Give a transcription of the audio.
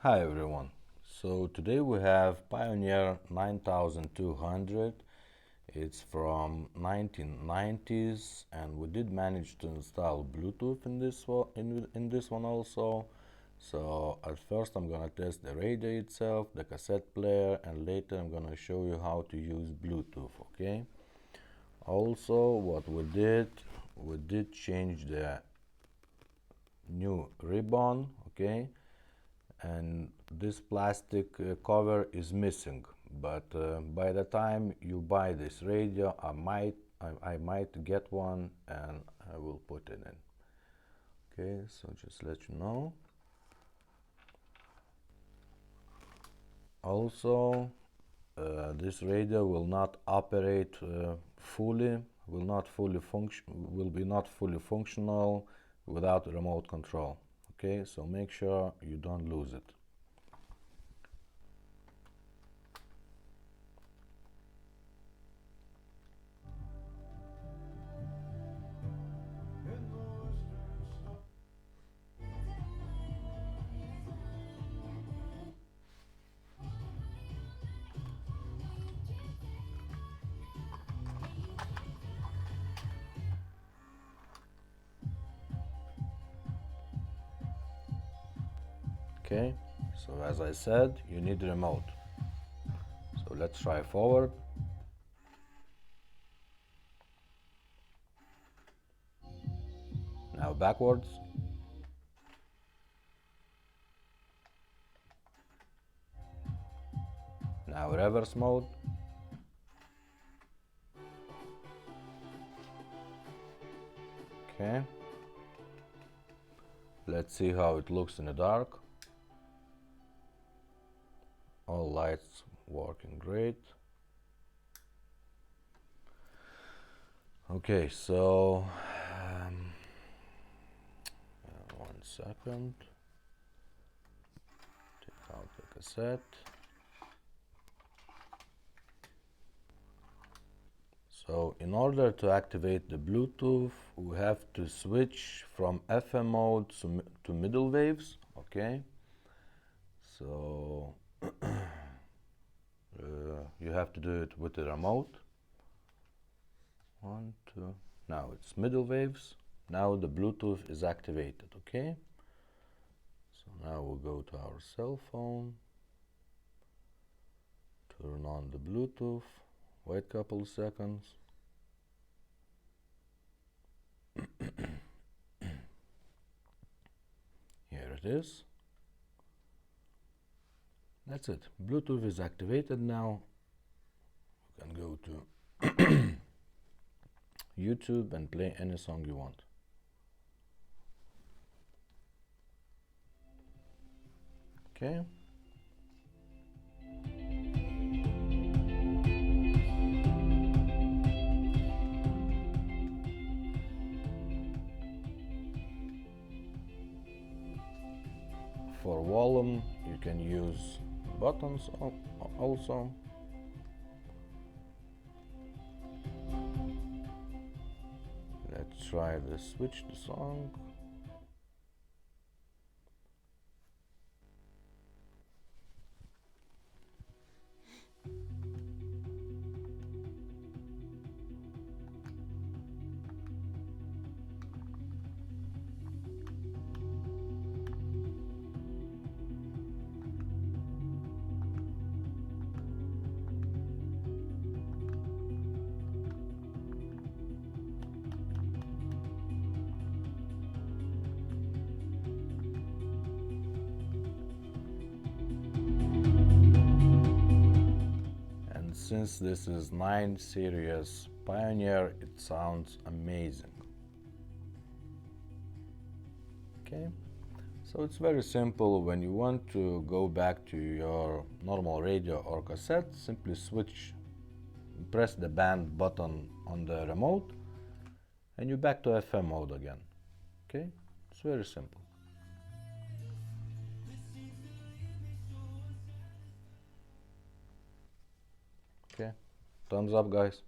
Hi everyone. So today we have Pioneer 9200. It's from 1990s and we did manage to install Bluetooth in this one also. So at first I'm gonna test the radio itself, the cassette player, and later I'm gonna show you how to use Bluetooth, okay? Also what we did change the new ribbon, okay? And this plastic cover is missing, but by the time you buy this radio I might get one and I will put it in. Okay, so just let you know. Also this radio will not operate fully, will be not fully functional without remote control. Okay, so make sure you don't lose it. Okay, so as I said, you need the remote. So let's try forward. Now backwards. Now reverse mode. Okay. Let's see how it looks in the dark. All lights working great. Okay, so 1 second. Take out the cassette. So in order to activate the Bluetooth, we have to switch from FM mode to middle waves, okay? So you have to do it with the remote. 1, 2, now it's middle waves. Now the Bluetooth is activated, okay? So now we'll go to our cell phone, turn on the Bluetooth, wait a couple of seconds. Here it is. That's it. Bluetooth is activated now. You can go to YouTube and play any song you want. Okay. For volume, you can use buttons also. Let's try the switch the song. Since this is 9 series Pioneer, it sounds amazing. Okay, so it's very simple. When you want to go back to your normal radio or cassette, simply press the band button on the remote and you're back to FM mode again. Okay, it's very simple. Okay, thumbs up guys.